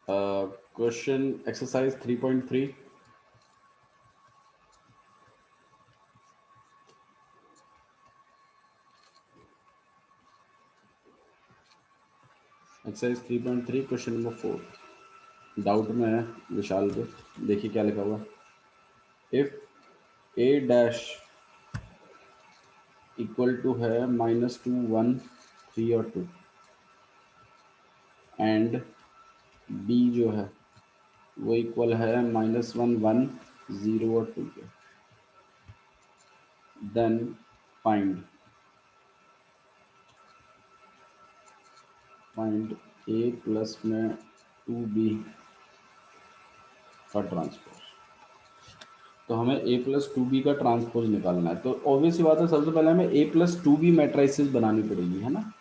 Question exercise 3.3 exercise 3.3 question number 4 doubt में है विशाल को। देखिए क्या लिखा हुआ। If A dash equal to है -2 1 3 और 2 एंड बी जो है वो इक्वल है -1 1 0 और 2 के, देन फाइंड ए प्लस में 2b का ट्रांसपोज। तो हमें ए प्लस 2b का ट्रांसपोज निकालना है। तो ऑब्वियस सी बात है, सबसे पहले हमें ए प्लस 2b मैट्रिसेस बनानी पड़ेगी, है ना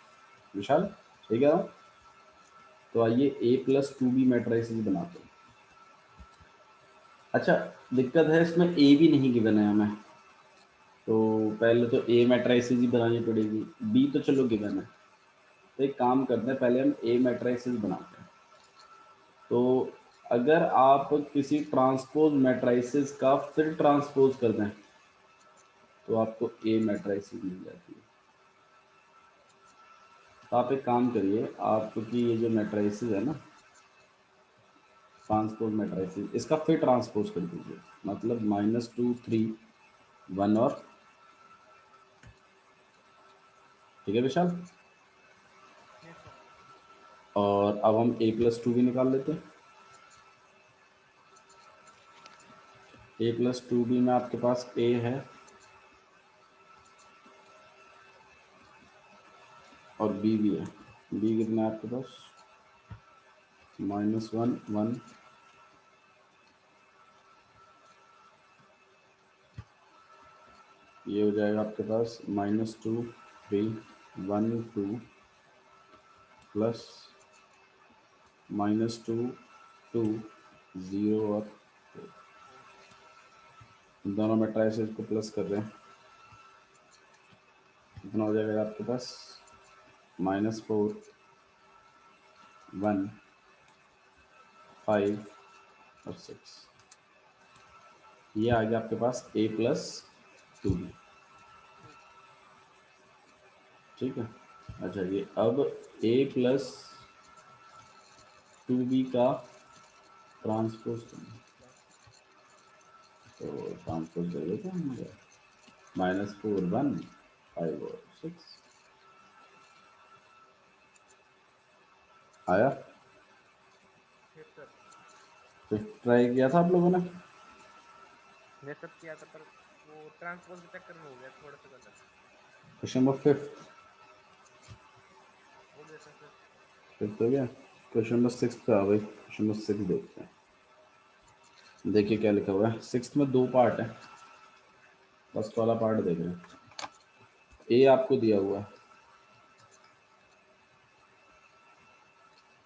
विशाल, सही कह रहा हूँ? तो आइए ए प्लस 2b मैट्रिसेस बनाते हैं। अच्छा, दिक्कत है इसमें ए भी नहीं गिवन है हमें, तो पहले तो ए मैट्रिसेस ही बनानी पड़ेगी, बी तो चलो गिवन है। तो एक काम करते हैं, पहले हम ए मैट्रिसेस बनाते हैं। तो अगर आप किसी ट्रांसपोज मैट्रिसेस का फिर ट्रांसपोज कर दें तो आपको ए मैट्रिसेस मिल जाती है। तो आप एक काम करिए, आपकी ये जो मैट्रिसेस है ना, ट्रांसपोज मैट्रिसेस, इसका फिर ट्रांसपोज कर दीजिए। मतलब -2 3 1 और, ठीक है विशाल। Yes sir. और अब हम ए प्लस 2 भी निकाल लेते हैं। ए प्लस 2b में आपके पास ए है और बी भी है। बी कितना है आपके पास? -1 1, ये हो जाएगा आपके पास -2 3 1 2 प्लस -2 2 0 और 4। दोनों मैट्रिसेस को प्लस कर रहे हैं, कितना हो जाएगा आपके पास? -4 1 5 और 6। ये आ गया आपके पास ए प्लस 2b, ठीक है। अच्छा, ये अब ए प्लस 2b का ट्रांसपोज करना, तो ट्रांसपोज कर देते हैं हम। -4 1 5 और 6 आया। Yes sir. फिर ट्राई किया था आप लोगों ने? मैं सब किया था पर वो ट्रांसपोज के चक्कर में हो गया थोड़ा सा गलत। क्वेश्चन नंबर 5 हो गया सर फिर। फिफ्थ हो गया। क्वेश्चन नंबर 6 पे आ गई। क्वेश्चन नंबर 6 देखते हैं। देखिए क्या लिखा हुआ है। 6 में 2 पार्ट है, फर्स्ट वाला पार्ट देख रहे हैं। ए आपको दिया हुआ है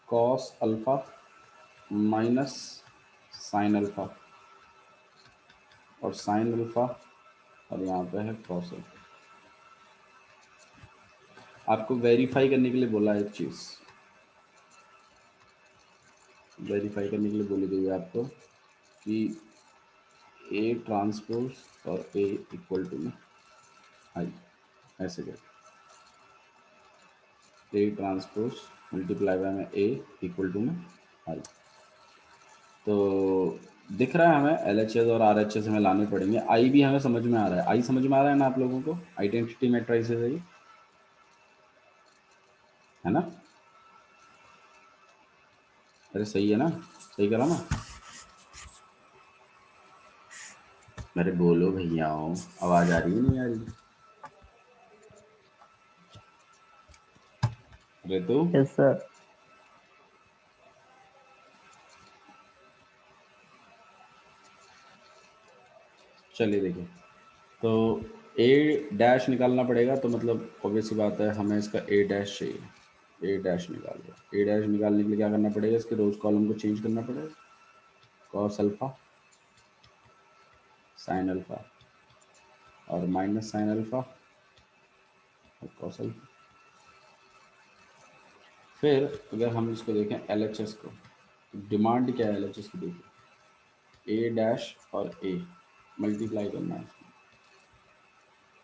cos alpha minus sine alpha, और साइन अल्फा, और यहाँ पे है कॉस अल्फा। आपको वेरीफाई करने के लिए बोला है एक चीज़, वेरीफाई करने के लिए बोली गई है आपको कि ए ट्रांसपोज और ए इक्वल टू में आई, ऐसे करके ए ट्रांसपोज मल्टीप्लाई बाय में ए इक्वल टू में आई। तो दिख रहा है हमें एल एच एस और आर एच एस हमें लाने पड़ेंगे। आई भी हमें समझ में आ रहा है, आई समझ में आ रहा है ना आप लोगों को? आइडेंटिटी मैट्रिसेस है ये, है ना? अरे सही है ना, सही करा ना? अरे बोलो भैया, आवाज आ रही है नहीं आ रही? ऋतु, यस सर। चलिए देखिए। तो ए डैश निकालना पड़ेगा, तो मतलब ऑब्वियस सी बात है हमें इसका ए डैश चाहिए। ए डैश निकाल लो। ए डैश निकालने के लिए क्या करना पड़ेगा? इसके रोज कॉलम को चेंज करना पड़ेगा। कॉस अल्फा साइन अल्फा और माइनस साइन अल्फा और कॉस अल्फा। फिर अगर हम इसको देखें एल एच एस को, डिमांड क्या है एलएचएस की, देखिए ए डैश और ए मल्टीप्लाई करना है।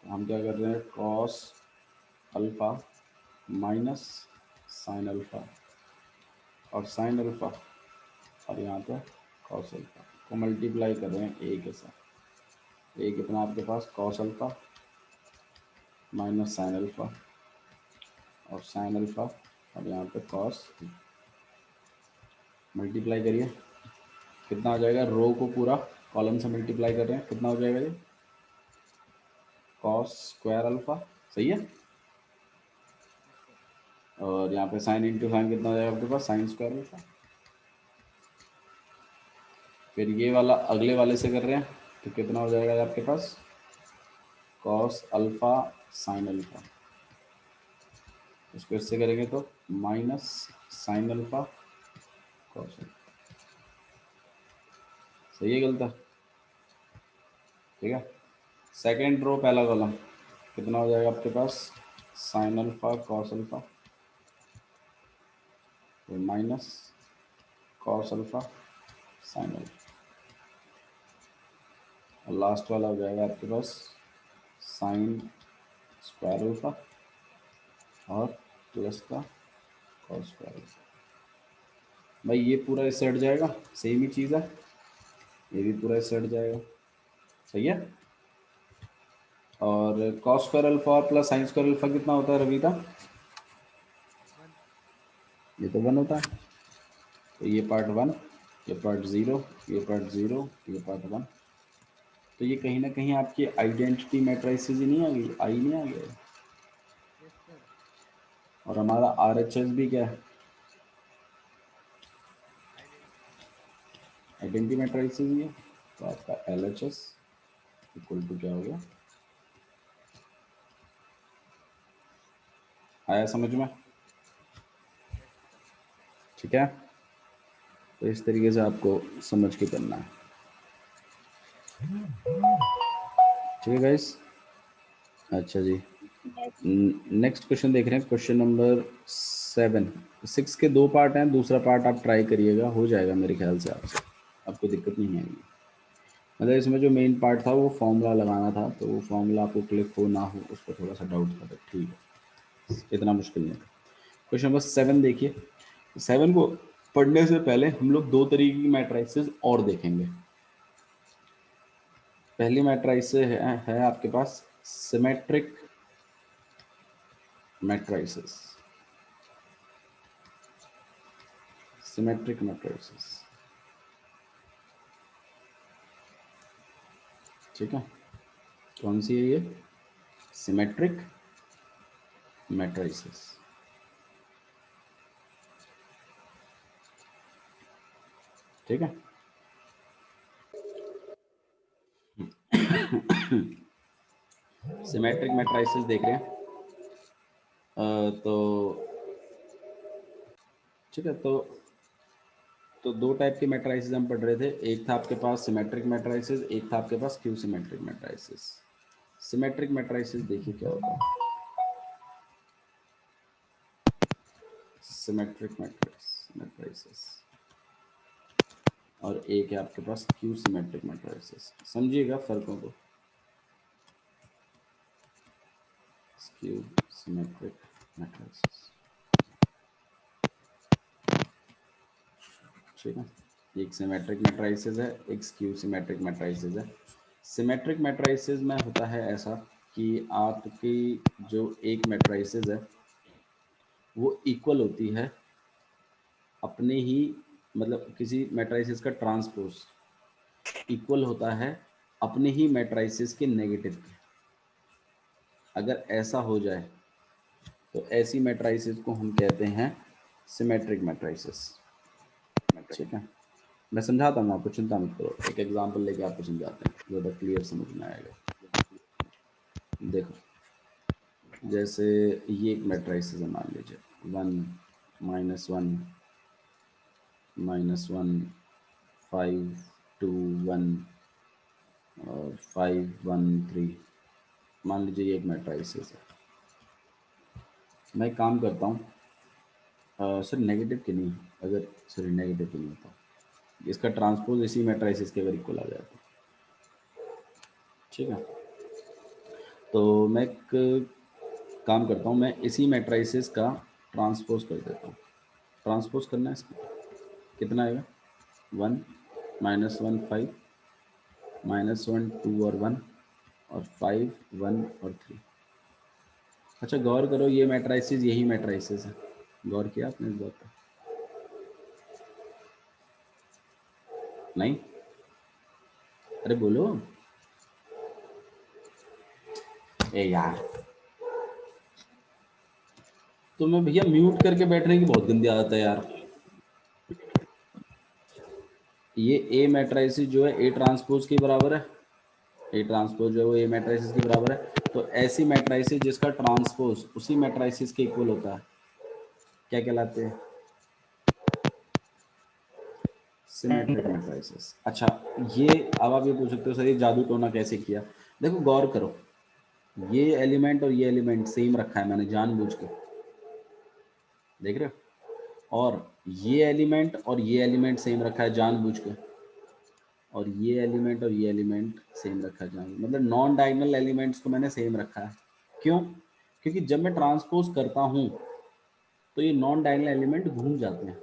तो हम क्या कर रहे हैं, cos alpha minus sine alpha और साइन अल्फा और यहाँ पे कॉस अल्फा को मल्टीप्लाई कर रहे हैं ए के साथ। ए कितना आपके पास, cos alpha minus sine alpha और साइन अल्फा और यहाँ पे कॉस, मल्टीप्लाई करिए कितना हो जाएगा, रो को पूरा कॉलम से मल्टीप्लाई कर रहे हैं, कितना हो जाएगा ये, कॉस स्क्वायर अल्फा, सही है। और यहाँ पे साइन इंटू साइन कितना हो जाएगा आपके पास, साइन स्क्वायर अल्फा। फिर ये वाला अगले वाले से कर रहे हैं तो कितना हो जाएगा आपके पास, कॉस अल्फा साइन अल्फा। इसको इससे करेंगे तो minus sine alpha cos alpha. सही है, गलत है, ठीक है। सेकेंड रो पहला कॉलम कितना हो जाएगा आपके पास, साइन अल्फा कॉस अल्फा तो minus cos alpha sign alpha और लास्ट वाला हो जाएगा आपके पास साइन स्क्वायर अल्फा और प्लस का कॉस स्क्वायर अल्फा। भाई ये पूरा इससे हट जाएगा, सेम ही चीज़ है, ये भी पूरा इससे हट जाएगा, सही है। और cos square alpha plus sine square alpha कितना होता है रविता, 1। ये तो 1 होता है। तो ये पार्ट 1, ये पार्ट 0, ये पार्ट 0, ये पार्ट 1। तो ये कहीं ना कहीं आपकी आइडेंटिटी मैट्रिसेस ही नहीं आ गई, आई नहीं आ गया। Yes sir. और हमारा आरएचएस भी क्या है, आइडेंटिटी मैट्रिसेस ही है। तो आपका एलएचएस इक्वल टू क्या हो गया, आया समझ में, ठीक है। तो इस तरीके से आपको समझ के करना है, ठीक है गाइस। अच्छा जी, नेक्स्ट क्वेश्चन देख रहे हैं, क्वेश्चन नंबर 7। 6 के 2 पार्ट हैं, दूसरा पार्ट आप ट्राई करिएगा, हो जाएगा मेरे ख्याल से आपसे, आपको दिक्कत नहीं आएगी। मतलब इसमें जो मेन पार्ट था वो फॉर्मूला लगाना था, तो वो फॉर्मूला आपको क्लिक हो ना हो उस पर थोड़ा सा डाउट था, ठीक है, इतना मुश्किल नहीं। क्वेश्चन नंबर 7 देखिए। 7 को पढ़ने से पहले हम लोग 2 तरीके की मैट्रिसेस और देखेंगे। पहली मैट्रिसेस है आपके पास सिमेट्रिक मैट्रिसेस, सिमेट्रिक मैट्रिसेस, ठीक है। कौन सी है ये, सिमेट्रिक मैट्रिसेस, ठीक है। सिमेट्रिक मैट्रिसेस देख रहे हैं, तो ठीक है। तो 2 टाइप के मैट्रिसेस हम पढ़ रहे थे, एक था आपके पास सिमेट्रिक मैट्रिसेस, एक था आपके पास skew symmetric matrices. Symmetric matrices देखिए क्या होता है, सिमेट्रिक मैट्रिसेस और एक है आपके पास क्यू सिमेट्रिक मैट्रिसेस। समझिएगा फर्कों को, क्यू सिमेट्रिक मैट्रिसेस, ठीक है। एक सिमेट्रिक मैट्रिसेस है, एक स्क्यू सिमेट्रिक मैट्रिसेस है। सिमेट्रिक मैट्रिसेस में होता है ऐसा कि आपकी जो एक मैट्रिसेस है वो इक्वल होती है अपने ही, मतलब किसी मैट्रिसेस का ट्रांसपोज इक्वल होता है अपने ही मैट्रिसेस के नेगेटिव के। अगर ऐसा हो जाए तो ऐसी मैट्रिसेस को हम कहते हैं सिमेट्रिक मैट्रिसेस, ठीक है। मैं समझाता हूँ आपको, चिंता मत करो, एक एग्जांपल लेके आपको समझाते हैं, ज़्यादा क्लियर समझ में आएगा। देखो, जैसे ये एक मैट्रिसेस है, मान लीजिए 1 -1 -1 5 2 1 और 5 1 3, मान लीजिए ये एक मैट्रिसेस है। मैं एक काम करता हूँ, सर नेगेटिव की नहीं, अगर सॉरी नेगेटिव की नहीं होता, इसका ट्रांसपोज इसी मैट्रिसेस के अगर इक्वल आ जाए तो, ठीक है। तो मैं एक काम करता हूँ, मैं इसी मैट्रिसेस का ट्रांसपोज कर देता हूँ। ट्रांसपोज करना है इसका, कितना आएगा, 1 -1 5 -1 2 और 1 और 5 1 और 3। अच्छा गौर करो, ये मैट्रिसेस यही मैट्रिसेस है, गौर किया आपने इस बात पर? नहीं, अरे बोलो। ए यार, तो मैं भैया म्यूट करके बैठने की बहुत गंदी आदत है यार। ये ए मैट्रिसेस जो है ए ट्रांसपोज के बराबर है, ए ट्रांसपोज जो है वो ए मैट्रिसेस के बराबर है। तो ऐसी मैट्रिसेस जिसका ट्रांसपोज उसी मैट्रिसेस के इक्वल होता है, क्या कहलाते हैं, सिमेट्रिक मैट्रिसेस। अच्छा, ये अब आप ये पूछ सकते हो सर ये जादू टोना कैसे किया। देखो गौर करो, ये एलिमेंट और ये एलिमेंट सेम रखा है मैंने जानबूझ के, देख रहे हो, और ये एलिमेंट और ये एलिमेंट सेम रखा है जानबूझ के, और ये एलिमेंट और ये एलिमेंट सेम रखा है जानबूझ, मतलब नॉन डायगोनल एलिमेंट्स को मैंने सेम रखा है। क्यों? क्योंकि जब मैं ट्रांसपोज करता हूँ तो ये नॉन डायगोनल एलिमेंट घूम जाते हैं।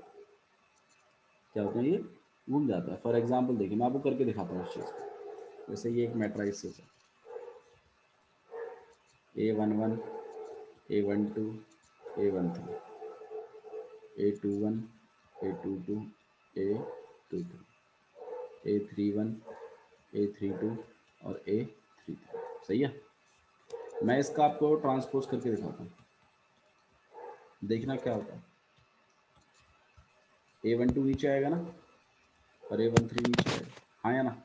क्या होता है, ये घूम जाता है। फॉर एग्जाम्पल देखिए, मैं आपको करके दिखाता हूँ इस चीज़ को। जैसे ये एक मैट्रिसेस है, A11 A12 A13 A21 A22 A22 A31 A32 और A33, सही है। मैं इसका आपको ट्रांसपोज करके दिखाता हूँ, देखना क्या होता है। A12 नीचे आएगा ना, और A13 नीचे आएगा, हाँ या ना,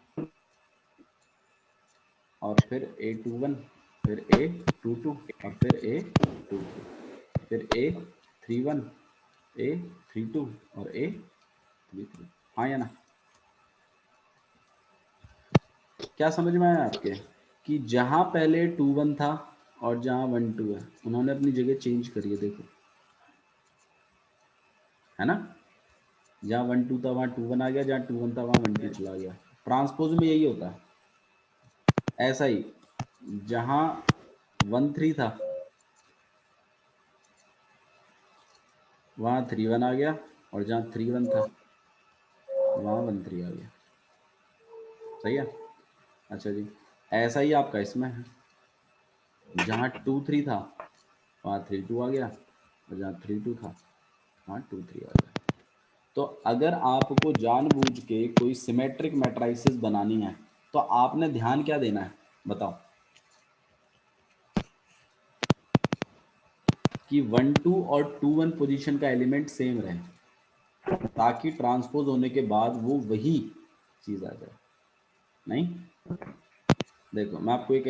और फिर A21, फिर A22 और फिर A23, फिर A31 A32 और A33, हाँ या ना। क्या समझ में आया आपके, कि जहां पहले 21 था और जहां 12 है, उन्होंने अपनी जगह चेंज करी है, देखो, है ना। जहां 12 था वहां 21 आ गया, जहां 21 था वहां 12 चला गया। ट्रांसपोज में यही होता है। ऐसा ही जहां 13 था वहां 31 आ गया, और जहां 31 था वहां 13 आ गया, सही है। अच्छा जी, ऐसा ही आपका इसमें है, जहाँ 23 था वहाँ 32 आ गया, और जहाँ 32 था वहाँ 23 आ गया। तो अगर आपको जानबूझ के कोई सिमेट्रिक मैट्रिसेस बनानी है तो आपने ध्यान क्या देना है, बताओ, कि 1 2 और 2 1 पोजीशन का एलिमेंट सेम रहे, ताकि ट्रांसपोज होने के बाद वो वही चीज़ आ जाए। नहीं, देखो मैं आपको एक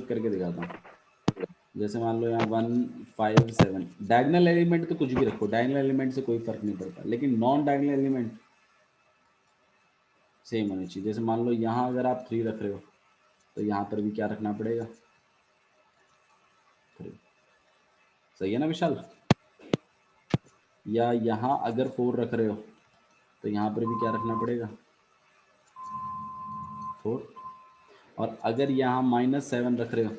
करके दिखाता हूँ। जैसे मान लो यहाँ 1 5 7, डायगोनल एलिमेंट तो कुछ भी रखो, डायगोनल एलिमेंट से कोई फर्क नहीं पड़ता, लेकिन नॉन डायगोनल एलिमेंट सेम होनी चाहिए। जैसे मान लो यहाँ अगर आप 3 रख रहे हो तो यहाँ पर भी क्या रखना पड़ेगा, 3, सही है ना विशाल। या यहाँ अगर 4 रख रहे हो तो यहाँ पर भी क्या रखना पड़ेगा, 4। और अगर यहाँ -7 रख रहे हो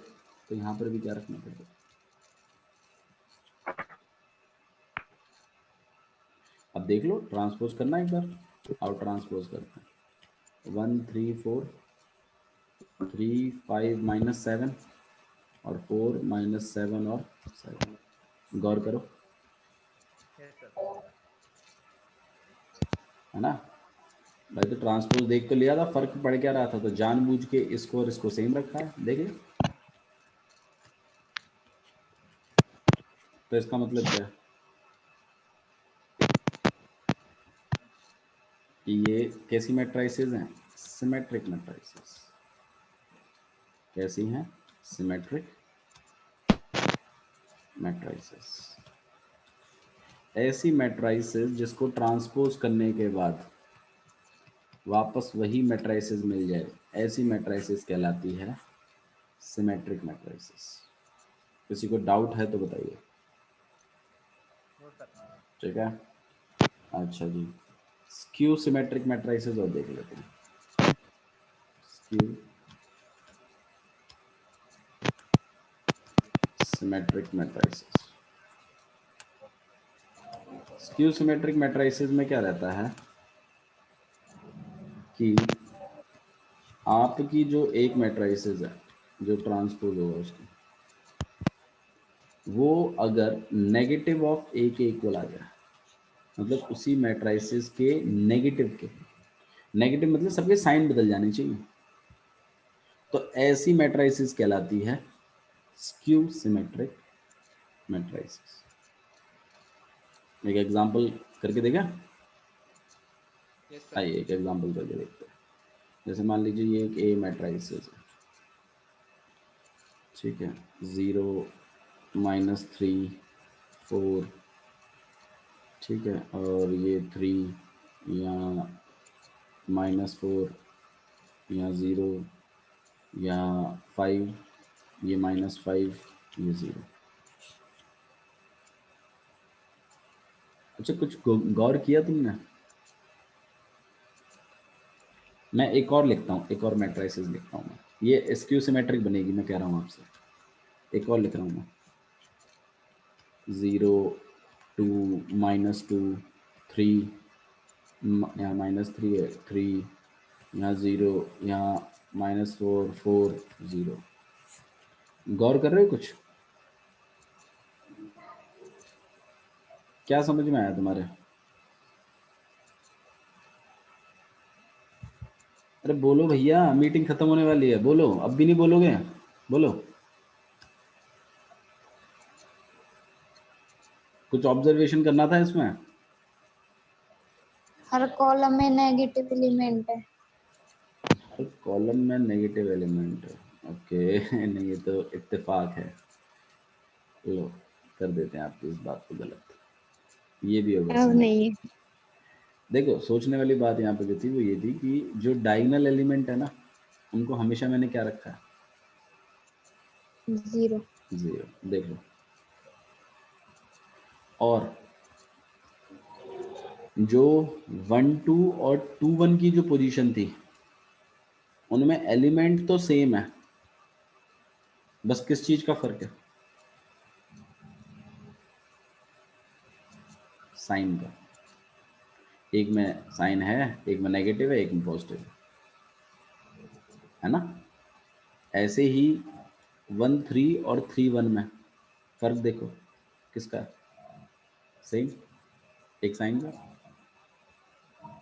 तो यहाँ पर भी क्या रखना पड़ेगा। अब देख लो, ट्रांसपोज करना एक बार, और ट्रांसपोज करते हैं, 1 3 4 3 5 -7 और 4 -7 और 7, गौर करो, यस सर। है ना भाई। तो ट्रांसपोज देख तो लिया था, फर्क पड़ क्या रहा था, तो जानबूझ के इसको और इसको सेम रखा है, देख लो। तो इसका मतलब क्या है कि ये कैसी मैट्रिसेस हैं, सिमेट्रिक मैट्रिसेस। कैसी हैं, सिमेट्रिक मैट्रिसेस। ऐसी मैट्रिसेस जिसको ट्रांसपोज करने के बाद वापस वही मैट्रिसेस मिल जाए, ऐसी मैट्रिसेस कहलाती है सिमेट्रिक मैट्रिसेस। किसी को डाउट है तो बताइए। No sir. ठीक है, अच्छा जी, स्क्यू सिमेट्रिक मैट्रिसेस और देख लेते हैं। Skew symmetric matrices. Skew symmetric matrices में क्या रहता है कि आपकी जो एक मैट्रिसेस है, जो ट्रांसपोज होगा उसकी, वो अगर नेगेटिव ऑफ ए के इक्वल आ जाए, मतलब उसी मैट्रिसेस के नेगेटिव के, नेगेटिव मतलब सबके साइन बदल जाने चाहिए, तो ऐसी मैट्रिसेस कहलाती है स्क्यू सिमेट्रिक मैट्रिसेस। एक एग्जांपल करके देखा, यस सर। आइए एक एग्जांपल करके देखते हैं। जैसे मान लीजिए ये एक ए मैट्रिसेस है, ठीक है, 0 -3 4, ठीक है, और ये 3 या -4 या 0 या 5, ये -5, ये 0। अच्छा, कुछ गौर किया तुमने? मैं एक और लिखता हूँ, एक और मैट्रिसेस लिखता हूँ, ये स्क्यू सिमेट्रिक बनेगी, मैं कह रहा हूँ आपसे। एक और लिख रहा हूँ मैं, 0 2 -2 3, यहाँ -3 है, 3 यहाँ 0, यहाँ -4 4 0। गौर कर रहे हो कुछ? क्या समझ में आया तुम्हारे? अरे बोलो भैया, मीटिंग खत्म होने वाली है, बोलो, अब भी नहीं बोलोगे? बोलो। कुछ ऑब्जर्वेशन करना था इसमें? हर कॉलम में नेगेटिव एलिमेंट है। हर कॉलम में नेगेटिव एलिमेंट है, ओके। नहीं, ये तो इत्तेफाक है। लो, कर देते हैं आपकी इस बात को गलत, ये भी होगा अब सही। नहीं देखो, सोचने वाली बात यहाँ पे जो थी वो ये थी कि जो डायगोनल एलिमेंट है ना, उनको हमेशा मैंने क्या रखा है? 0। 0। देख लो, और जो 1 2 और 2 1 की जो पोजीशन थी, उनमें एलिमेंट तो सेम है, बस किस चीज का फर्क है? साइन का। एक में साइन है, एक में नेगेटिव है, एक में पॉजिटिव है ना। ऐसे ही 1 3 और 3 1 में फर्क देखो, किसका? सेम, एक साइन का।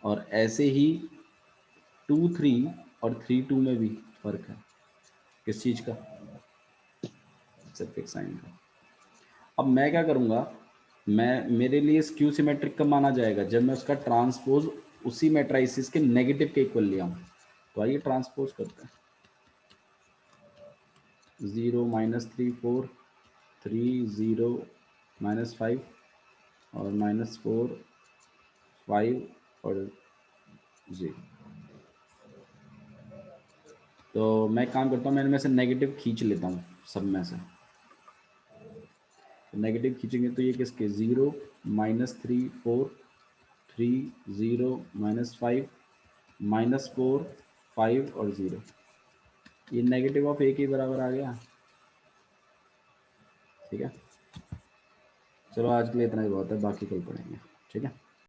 और ऐसे ही 2 3 और 3 2 में भी फर्क है, किस चीज का? सिर्फ एक साइन का। अब मैं क्या करूँगा, मैं, मेरे लिए स्क्यू सिमेट्रिक कब माना जाएगा? जब मैं उसका ट्रांसपोज उसी मैट्रिसेस के नेगेटिव के इक्वल ले आऊँ। तो आइए ट्रांसपोज करते हैं। 0 -3 4 3 0 -5 और -4 5 और 0। तो मैं काम करता हूँ, मैं इनमें से नेगेटिव खींच लेता हूँ, सब में से। नेगेटिव खींचेंगे तो ये किसके? 0 -3 4 3 0 -5 -4 5 और 0। ये नेगेटिव ऑफ ए के बराबर आ गया, ठीक है। चलो आज के लिए इतना ही बहुत है, बाकी कल पढ़ेंगे, ठीक है।